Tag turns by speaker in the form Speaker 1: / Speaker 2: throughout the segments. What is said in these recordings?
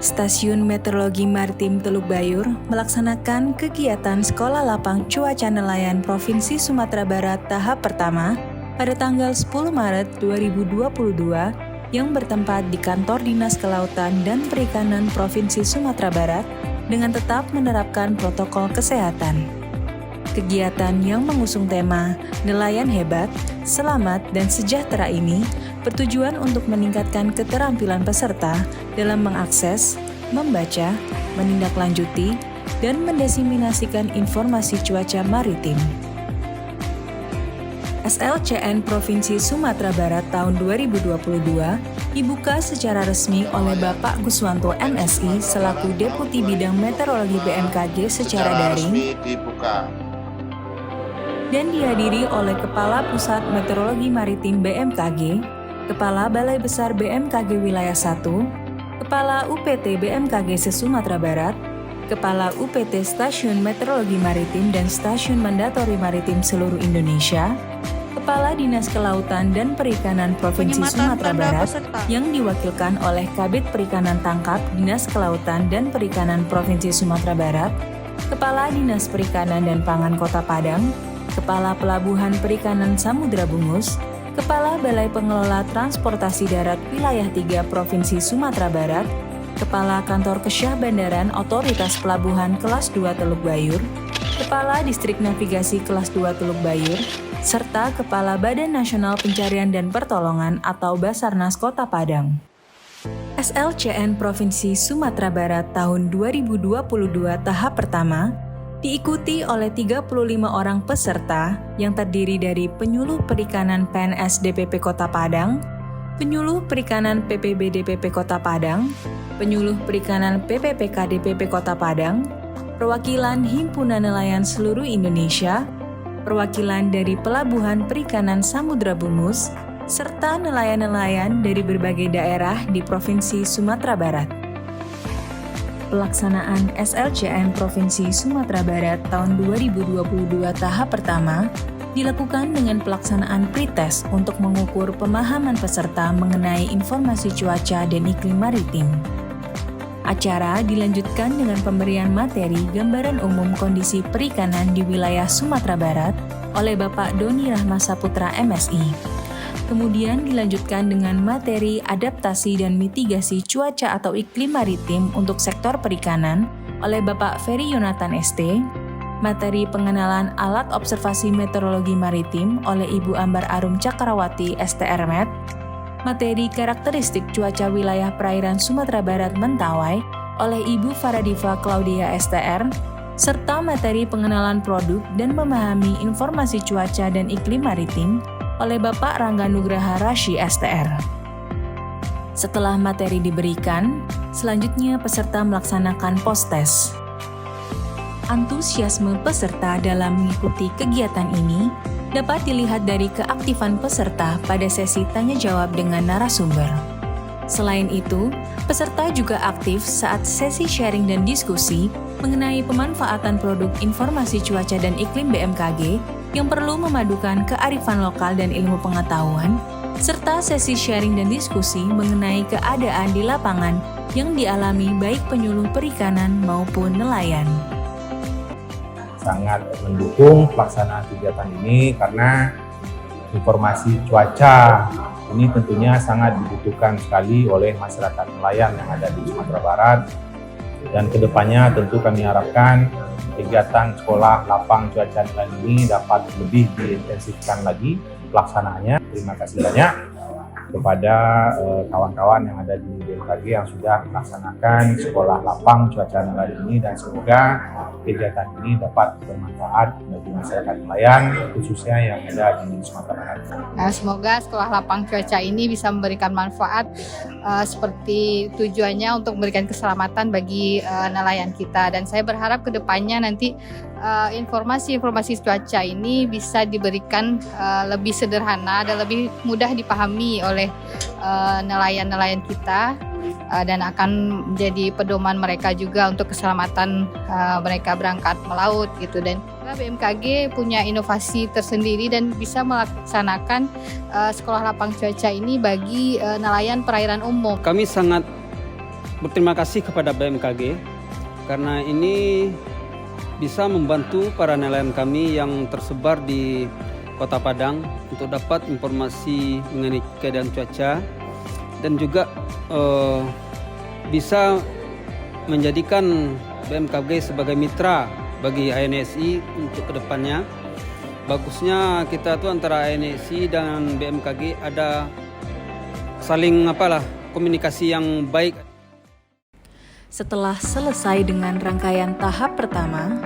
Speaker 1: Stasiun Meteorologi Maritim Teluk Bayur melaksanakan kegiatan Sekolah Lapang Cuaca Nelayan Provinsi Sumatera Barat tahap pertama pada tanggal 10 Maret 2022 yang bertempat di Kantor Dinas Kelautan dan Perikanan Provinsi Sumatera Barat dengan tetap menerapkan protokol kesehatan. Kegiatan yang mengusung tema Nelayan Hebat, Selamat, dan Sejahtera ini bertujuan untuk meningkatkan keterampilan peserta dalam mengakses, membaca, menindaklanjuti, dan mendiseminasikan informasi cuaca maritim. SLCN Provinsi Sumatera Barat tahun 2022 dibuka secara resmi oleh Bapak Guswanto MSI selaku Deputi Bidang Meteorologi BMKG secara daring dan dihadiri oleh Kepala Pusat Meteorologi Maritim BMKG, Kepala Balai Besar BMKG Wilayah 1, Kepala UPT BMKG se-Sumatera Barat, Kepala UPT Stasiun Meteorologi Maritim dan Stasiun Mandatori Maritim seluruh Indonesia, Kepala Dinas Kelautan dan Perikanan Provinsi Sumatera Barat yang diwakilkan oleh Kabid Perikanan Tangkap Dinas Kelautan dan Perikanan Provinsi Sumatera Barat, Kepala Dinas Perikanan dan Pangan Kota Padang, Kepala Pelabuhan Perikanan Samudra Bungus, Kepala Balai Pengelola Transportasi Darat Wilayah 3 Provinsi Sumatera Barat, Kepala Kantor Kesyah Bandaran Otoritas Pelabuhan Kelas 2 Teluk Bayur, Kepala Distrik Navigasi Kelas 2 Teluk Bayur, serta Kepala Badan Nasional Pencarian dan Pertolongan atau Basarnas Kota Padang. SLCN Provinsi Sumatera Barat tahun 2022 tahap pertama diikuti oleh 35 orang peserta yang terdiri dari penyuluh perikanan PNS DPP Kota Padang, penyuluh perikanan PPB DPP Kota Padang, penyuluh perikanan PPPK DPP Kota Padang, perwakilan Himpunan Nelayan seluruh Indonesia, perwakilan dari Pelabuhan Perikanan Samudra Bungus, serta nelayan-nelayan dari berbagai daerah di Provinsi Sumatera Barat. Pelaksanaan SLCN Provinsi Sumatera Barat tahun 2022 tahap pertama dilakukan dengan pelaksanaan pretest untuk mengukur pemahaman peserta mengenai informasi cuaca dan iklim maritim. Acara dilanjutkan dengan pemberian materi gambaran umum kondisi perikanan di wilayah Sumatera Barat oleh Bapak Doni Rahma Saputra MSI. Kemudian dilanjutkan dengan materi adaptasi dan mitigasi cuaca atau iklim maritim untuk sektor perikanan oleh Bapak Ferry Yonatan ST, materi pengenalan alat observasi meteorologi maritim oleh Ibu Ambar Arum Cakrawati STRMet, materi karakteristik cuaca wilayah perairan Sumatera Barat Mentawai oleh Ibu Faradiva Claudia STR, serta materi pengenalan produk dan memahami informasi cuaca dan iklim maritim oleh Bapak Rangga Nugraha Rasyi STR. Setelah materi diberikan, selanjutnya peserta melaksanakan post-test. Antusiasme peserta dalam mengikuti kegiatan ini dapat dilihat dari keaktifan peserta pada sesi tanya-jawab dengan narasumber. Selain itu, peserta juga aktif saat sesi sharing dan diskusi mengenai pemanfaatan produk informasi cuaca dan iklim BMKG yang perlu memadukan kearifan lokal dan ilmu pengetahuan, serta sesi sharing dan diskusi mengenai keadaan di lapangan yang dialami baik penyuluh perikanan maupun nelayan.
Speaker 2: Sangat mendukung pelaksanaan kegiatan ini karena informasi cuaca ini tentunya sangat dibutuhkan sekali oleh masyarakat nelayan yang ada di Sumatera Barat. Dan kedepannya tentu kami harapkan kegiatan Sekolah Lapang Cuaca Nelayan ini dapat lebih diintensifkan lagi pelaksanaannya. Terima kasih banyak kepada kawan-kawan yang ada di BMKG yang sudah melaksanakan Sekolah Lapang Cuaca Nelayan ini, dan semoga kegiatan ini dapat bermanfaat bagi masyarakat nelayan khususnya yang ada di Sumatera Barat.
Speaker 3: Nah, semoga Sekolah Lapang Cuaca ini bisa memberikan manfaat seperti tujuannya untuk memberikan keselamatan bagi nelayan kita, dan saya berharap kedepannya nanti informasi-informasi cuaca ini bisa diberikan lebih sederhana dan lebih mudah dipahami oleh nelayan-nelayan kita, dan akan menjadi pedoman mereka juga untuk keselamatan mereka berangkat melaut gitu. Dan BMKG punya inovasi tersendiri dan bisa melaksanakan Sekolah Lapang Cuaca ini bagi nelayan perairan umum.
Speaker 4: Kami sangat berterima kasih kepada BMKG karena ini bisa membantu para nelayan kami yang tersebar di Kota Padang untuk dapat informasi mengenai keadaan cuaca dan juga bisa menjadikan BMKG sebagai mitra bagi ANSI untuk kedepannya. Bagusnya kita tuh antara ANSI dan BMKG ada saling komunikasi yang baik.
Speaker 1: Setelah selesai dengan rangkaian tahap pertama,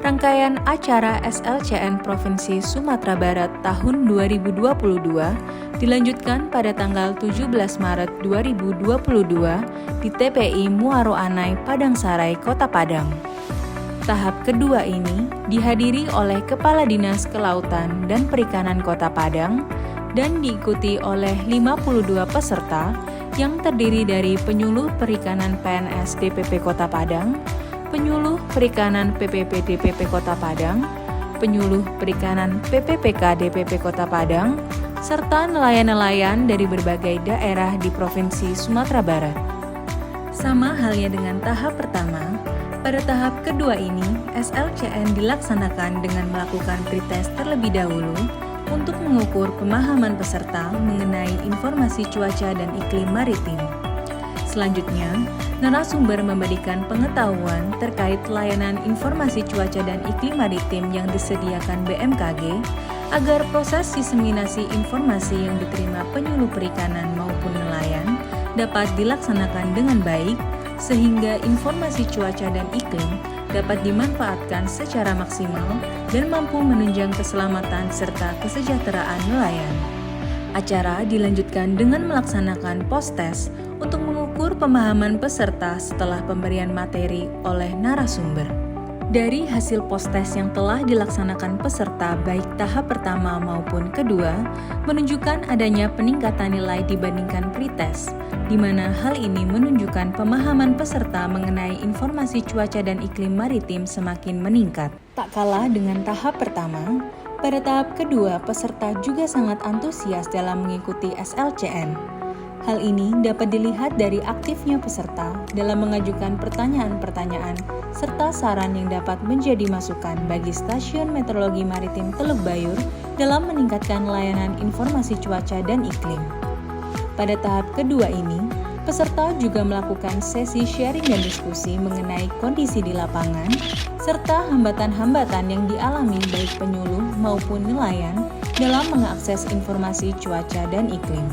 Speaker 1: rangkaian acara SLCN Provinsi Sumatera Barat tahun 2022 dilanjutkan pada tanggal 17 Maret 2022 di TPI Muaro Anai, Padangsarai, Kota Padang. Tahap kedua ini dihadiri oleh Kepala Dinas Kelautan dan Perikanan Kota Padang dan diikuti oleh 52 peserta yang terdiri dari penyuluh perikanan PNS DPP Kota Padang, penyuluh perikanan PPP DPP Kota Padang, penyuluh perikanan PPPK DPP Kota Padang, serta nelayan-nelayan dari berbagai daerah di Provinsi Sumatera Barat. Sama halnya dengan tahap pertama, pada tahap kedua ini SLCN dilaksanakan dengan melakukan pretest terlebih dahulu untuk mengukur pemahaman peserta mengenai informasi cuaca dan iklim maritim. Selanjutnya, narasumber memberikan pengetahuan terkait layanan informasi cuaca dan iklim maritim yang disediakan BMKG agar proses diseminasi informasi yang diterima penyuluh perikanan maupun nelayan dapat dilaksanakan dengan baik sehingga informasi cuaca dan iklim dapat dimanfaatkan secara maksimal dan mampu menunjang keselamatan serta kesejahteraan nelayan. Acara dilanjutkan dengan melaksanakan post-test untuk mengukur pemahaman peserta setelah pemberian materi oleh narasumber. Dari hasil post-test yang telah dilaksanakan peserta baik tahap pertama maupun kedua, menunjukkan adanya peningkatan nilai dibandingkan pretest, di mana hal ini menunjukkan pemahaman peserta mengenai informasi cuaca dan iklim maritim semakin meningkat. Tak kalah dengan tahap pertama, pada tahap kedua peserta juga sangat antusias dalam mengikuti SLCN. Hal ini dapat dilihat dari aktifnya peserta dalam mengajukan pertanyaan-pertanyaan serta saran yang dapat menjadi masukan bagi Stasiun Meteorologi Maritim Teluk Bayur dalam meningkatkan layanan informasi cuaca dan iklim. Pada tahap kedua ini, peserta juga melakukan sesi sharing dan diskusi mengenai kondisi di lapangan serta hambatan-hambatan yang dialami baik penyuluh maupun nelayan dalam mengakses informasi cuaca dan iklim.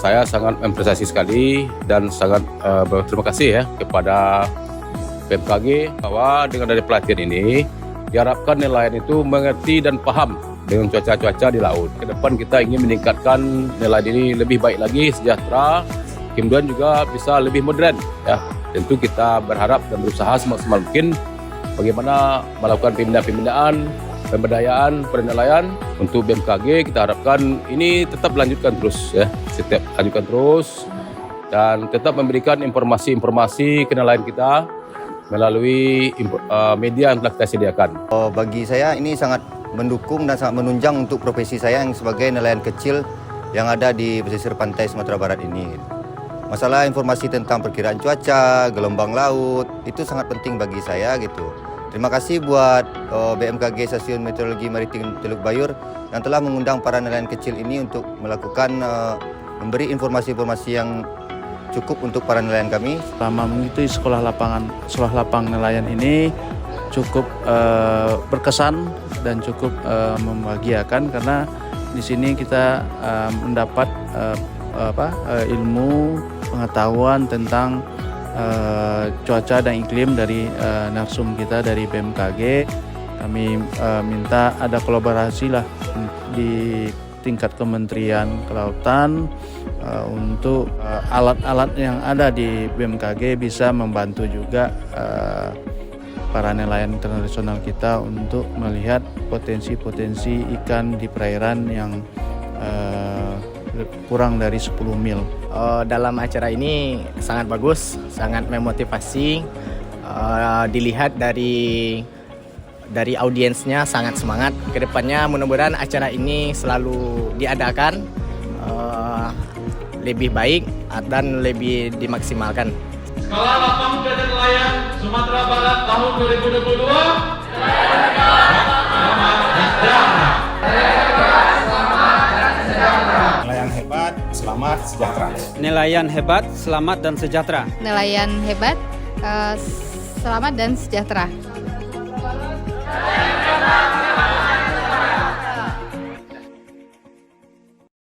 Speaker 5: Saya sangat apresiasi sekali dan sangat berterima kasih ya kepada BMKG bahwa dengan dari pelatihan ini diharapkan nelayan itu mengerti dan paham dengan cuaca-cuaca di laut. Ke depan kita ingin meningkatkan nelayan ini lebih baik lagi, sejahtera, kemudian juga bisa lebih modern ya. Tentu kita berharap dan berusaha semaksimal mungkin bagaimana melakukan pembinaan pemberdayaan pada nelayan untuk BMKG. Kita harapkan ini tetap lanjutkan terus ya, setiap lanjutkan terus dan tetap memberikan informasi-informasi ke nelayan kita melalui media yang telah kita sediakan.
Speaker 6: Bagi saya ini sangat mendukung dan sangat menunjang untuk profesi saya yang sebagai nelayan kecil yang ada di pesisir pantai Sumatera Barat ini. Masalah informasi tentang perkiraan cuaca, gelombang laut itu sangat penting bagi saya gitu. Terima kasih buat BMKG Stasiun Meteorologi Maritim Teluk Bayur yang telah mengundang para nelayan kecil ini untuk melakukan memberi informasi-informasi yang cukup untuk para nelayan kami.
Speaker 7: Selama mengikuti sekolah lapang nelayan ini cukup berkesan dan cukup membahagiakan karena di sini kita mendapat ilmu pengetahuan tentang cuaca dan iklim dari narsum kita dari BMKG. Kami minta ada kolaborasi lah di tingkat Kementerian Kelautan untuk alat-alat yang ada di BMKG bisa membantu juga para nelayan internasional kita untuk melihat potensi-potensi ikan di perairan yang kurang dari 10 mil.
Speaker 8: Dalam acara ini sangat bagus, sangat memotivasi. Dilihat dari audiensnya sangat semangat. Kedepannya mudah-mudahan acara ini selalu diadakan lebih baik dan lebih dimaksimalkan
Speaker 9: Skala Lapang Cuaca Nelayan Sumatera Barat tahun 2022. Selamat dan sejahtera.
Speaker 2: Nelayan hebat, selamat, sejahtera.
Speaker 4: Nelayan hebat, selamat dan sejahtera.
Speaker 3: Nelayan hebat, selamat dan sejahtera.